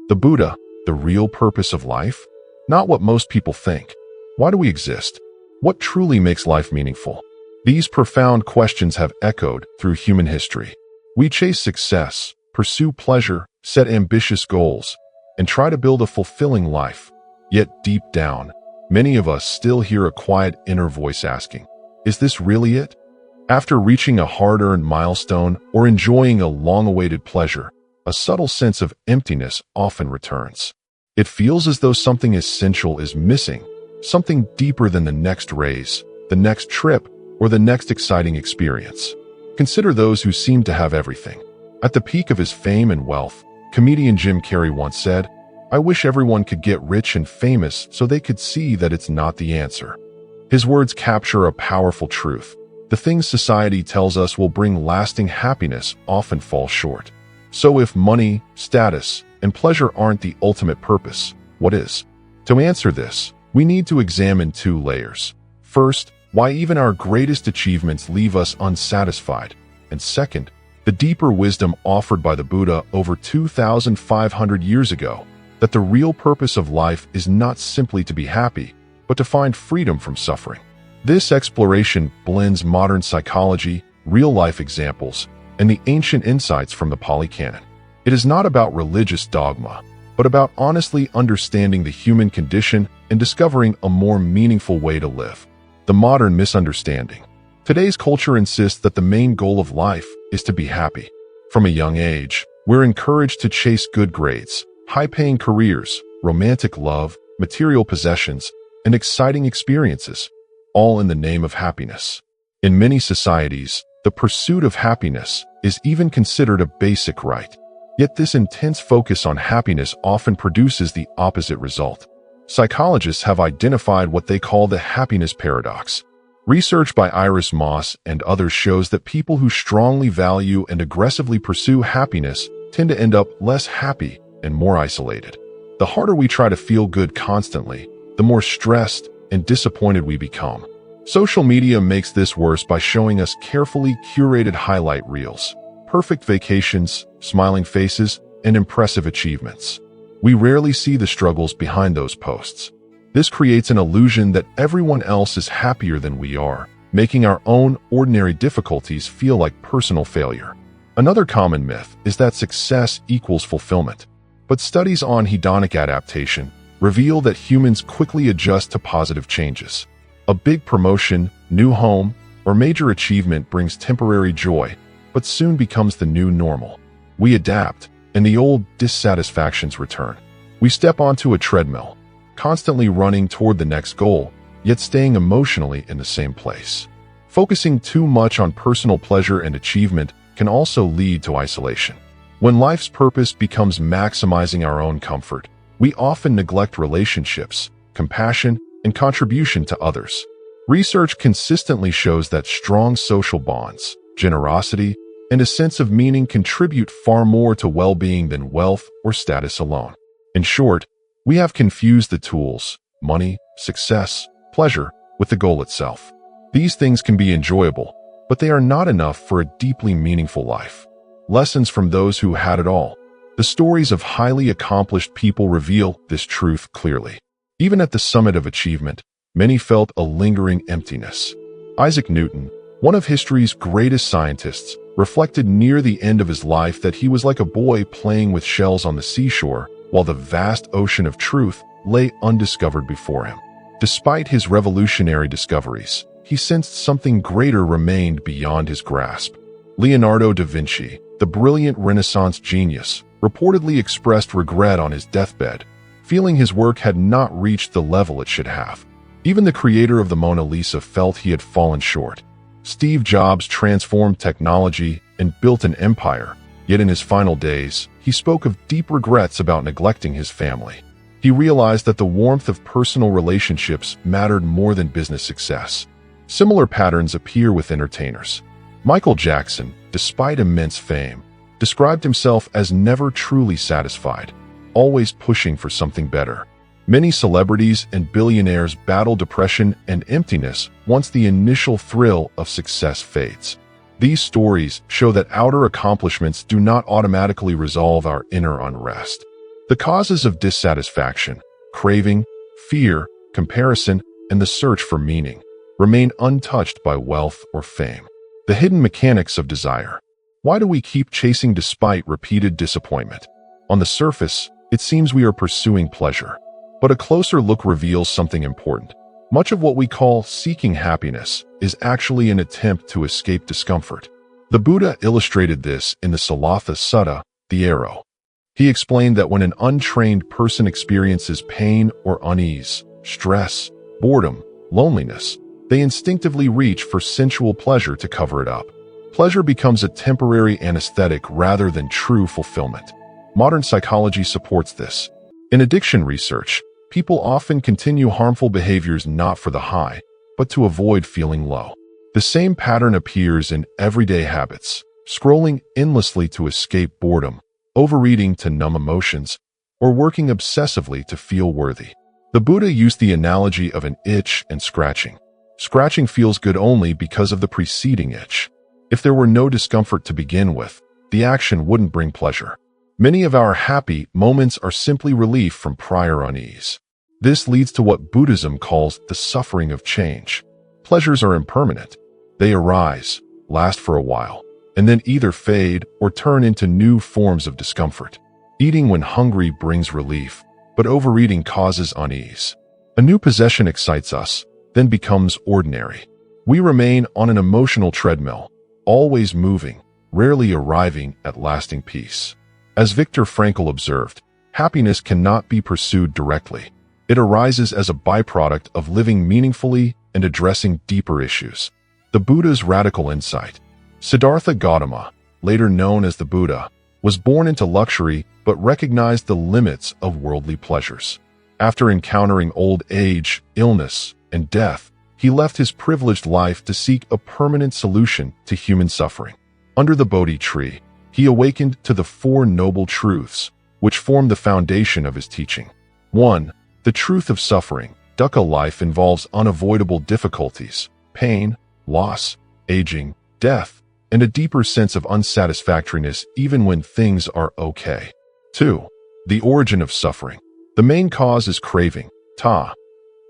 The Buddha, the real purpose of life? Not what most people think. Why do we exist? What truly makes life meaningful? These profound questions have echoed through human history. We chase success, pursue pleasure, set ambitious goals, and try to build a fulfilling life. Yet deep down, many of us still hear a quiet inner voice asking, is this really it? After reaching a hard-earned milestone or enjoying a long-awaited pleasure, a subtle sense of emptiness often returns. It feels as though something essential is missing, something deeper than the next raise, the next trip, or the next exciting experience. Consider those who seem to have everything. At the peak of his fame and wealth, comedian Jim Carrey once said, "I wish everyone could get rich and famous so they could see that it's not the answer." His words capture a powerful truth. The things society tells us will bring lasting happiness often fall short. So if money, status, and pleasure aren't the ultimate purpose, what is? To answer this, we need to examine two layers. First, why even our greatest achievements leave us unsatisfied. And second, the deeper wisdom offered by the Buddha over 2,500 years ago, that the real purpose of life is not simply to be happy, but to find freedom from suffering. This exploration blends modern psychology, real-life examples, and the ancient insights from the Pali Canon. It is not about religious dogma, but about honestly understanding the human condition and discovering a more meaningful way to live. The modern misunderstanding. Today's culture insists that the main goal of life is to be happy. From a young age, we're encouraged to chase good grades, high-paying careers, romantic love, material possessions, and exciting experiences, all in the name of happiness. In many societies, the pursuit of happiness is even considered a basic right. Yet this intense focus on happiness often produces the opposite result. Psychologists have identified what they call the happiness paradox. Research by Iris Moss and others shows that people who strongly value and aggressively pursue happiness tend to end up less happy and more isolated. The harder we try to feel good constantly, the more stressed and disappointed we become. Social media makes this worse by showing us carefully curated highlight reels, perfect vacations, smiling faces, and impressive achievements. We rarely see the struggles behind those posts. This creates an illusion that everyone else is happier than we are, making our own ordinary difficulties feel like personal failure. Another common myth is that success equals fulfillment. But studies on hedonic adaptation reveal that humans quickly adjust to positive changes. A big promotion, new home, or major achievement brings temporary joy, but soon becomes the new normal. We adapt, and the old dissatisfactions return. We step onto a treadmill, constantly running toward the next goal, yet staying emotionally in the same place. Focusing too much on personal pleasure and achievement can also lead to isolation. When life's purpose becomes maximizing our own comfort, we often neglect relationships, compassion, and contribution to others. Research consistently shows that strong social bonds, generosity, and a sense of meaning contribute far more to well-being than wealth or status alone. In short, we have confused the tools, money, success, pleasure, with the goal itself. These things can be enjoyable, but they are not enough for a deeply meaningful life. Lessons from those who had it all. The stories of highly accomplished people reveal this truth clearly. Even at the summit of achievement, many felt a lingering emptiness. Isaac Newton, one of history's greatest scientists, reflected near the end of his life that he was like a boy playing with shells on the seashore, while the vast ocean of truth lay undiscovered before him. Despite his revolutionary discoveries, he sensed something greater remained beyond his grasp. Leonardo da Vinci, the brilliant Renaissance genius, reportedly expressed regret on his deathbed, feeling his work had not reached the level it should have. Even the creator of the Mona Lisa felt he had fallen short. Steve Jobs transformed technology and built an empire, yet in his final days, he spoke of deep regrets about neglecting his family. He realized that the warmth of personal relationships mattered more than business success. Similar patterns appear with entertainers. Michael Jackson, despite immense fame, described himself as never truly satisfied, always pushing for something better. Many celebrities and billionaires battle depression and emptiness once the initial thrill of success fades. These stories show that outer accomplishments do not automatically resolve our inner unrest. The causes of dissatisfaction, craving, fear, comparison, and the search for meaning remain untouched by wealth or fame. The hidden mechanics of desire. Why do we keep chasing despite repeated disappointment? On the surface, it seems we are pursuing pleasure, but a closer look reveals something important. Much of what we call seeking happiness is actually an attempt to escape discomfort. The Buddha illustrated this in the Salatha Sutta, the arrow. He explained that when an untrained person experiences pain or unease, stress, boredom, loneliness, they instinctively reach for sensual pleasure to cover it up. Pleasure becomes a temporary anesthetic rather than true fulfillment. Modern psychology supports this. In addiction research, people often continue harmful behaviors not for the high, but to avoid feeling low. The same pattern appears in everyday habits: scrolling endlessly to escape boredom, overeating to numb emotions, or working obsessively to feel worthy. The Buddha used the analogy of an itch and scratching. Scratching feels good only because of the preceding itch. If there were no discomfort to begin with, the action wouldn't bring pleasure. Many of our happy moments are simply relief from prior unease. This leads to what Buddhism calls the suffering of change. Pleasures are impermanent. They arise, last for a while, and then either fade or turn into new forms of discomfort. Eating when hungry brings relief, but overeating causes unease. A new possession excites us, then becomes ordinary. We remain on an emotional treadmill, always moving, rarely arriving at lasting peace. As Viktor Frankl observed, happiness cannot be pursued directly. It arises as a byproduct of living meaningfully and addressing deeper issues. The Buddha's radical insight. Siddhartha Gautama, later known as the Buddha, was born into luxury but recognized the limits of worldly pleasures. After encountering old age, illness, and death, he left his privileged life to seek a permanent solution to human suffering. Under the Bodhi Tree, he awakened to the Four Noble Truths, which form the foundation of his teaching. 1. The truth of suffering. Dukkha life involves unavoidable difficulties, pain, loss, aging, death, and a deeper sense of unsatisfactoriness even when things are okay. 2. The origin of suffering. The main cause is craving, ta,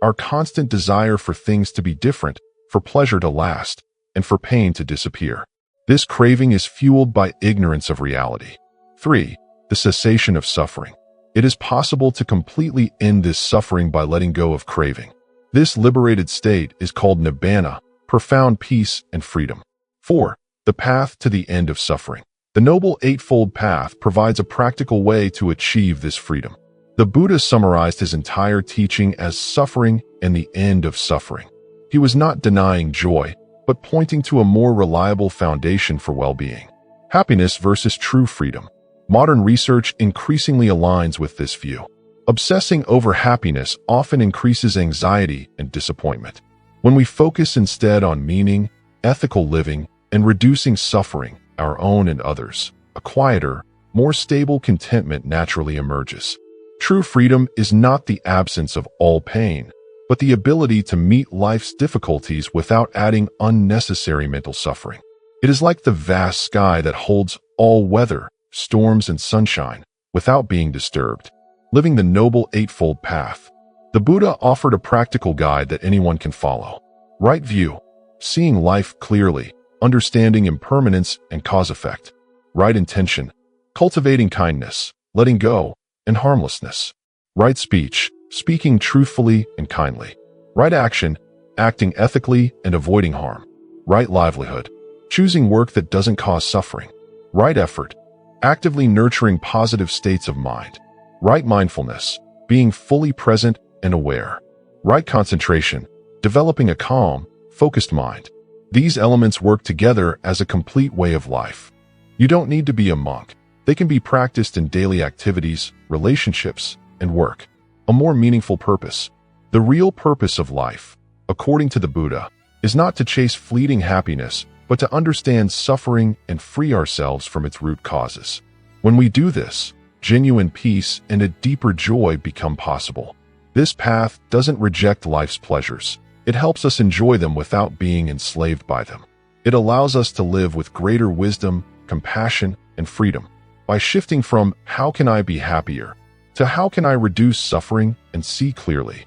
our constant desire for things to be different, for pleasure to last, and for pain to disappear. This craving is fueled by ignorance of reality. 3. The cessation of suffering. It is possible to completely end this suffering by letting go of craving. This liberated state is called nibbana, profound peace and freedom. 4. The path to the end of suffering. The Noble Eightfold Path provides a practical way to achieve this freedom. The Buddha summarized his entire teaching as suffering and the end of suffering. He was not denying joy, but pointing to a more reliable foundation for well-being. Happiness versus true freedom. Modern research increasingly aligns with this view. Obsessing over happiness often increases anxiety and disappointment. When we focus instead on meaning, ethical living, and reducing suffering, our own and others, a quieter, more stable contentment naturally emerges. True freedom is not the absence of all pain, but the ability to meet life's difficulties without adding unnecessary mental suffering. It is like the vast sky that holds all weather, storms and sunshine, without being disturbed. Living the Noble Eightfold Path. The Buddha offered a practical guide that anyone can follow. Right view. Seeing life clearly, understanding impermanence and cause-effect. Right intention. Cultivating kindness, letting go, and harmlessness. Right speech. Speaking truthfully and kindly. Right action. Acting ethically and avoiding harm. Right livelihood. Choosing work that doesn't cause suffering. Right effort. Actively nurturing positive states of mind. Right mindfulness. Being fully present and aware. Right concentration. Developing a calm, focused mind. These elements work together as a complete way of life. You don't need to be a monk. They can be practiced in daily activities, relationships, and work. A more meaningful purpose. The real purpose of life, according to the Buddha, is not to chase fleeting happiness, but to understand suffering and free ourselves from its root causes. When we do this, genuine peace and a deeper joy become possible. This path doesn't reject life's pleasures. It helps us enjoy them without being enslaved by them. It allows us to live with greater wisdom, compassion, and freedom. By shifting from "how can I be happier?" to how can I reduce suffering and see clearly.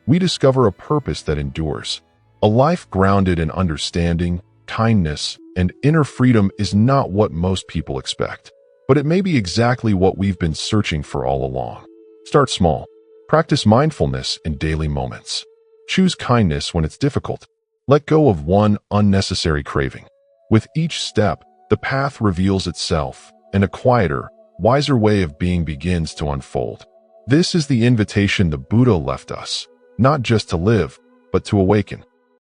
We discover a purpose that endures. A life grounded in understanding, kindness, and inner freedom is not what most people expect, but it may be exactly what we've been searching for all along. Start small. Practice mindfulness in daily moments. Choose kindness when it's difficult. Let go of one unnecessary craving. With each step, the path reveals itself, and a quieter, wiser way of being begins to unfold. This is the invitation the Buddha left us, not just to live, but to awaken.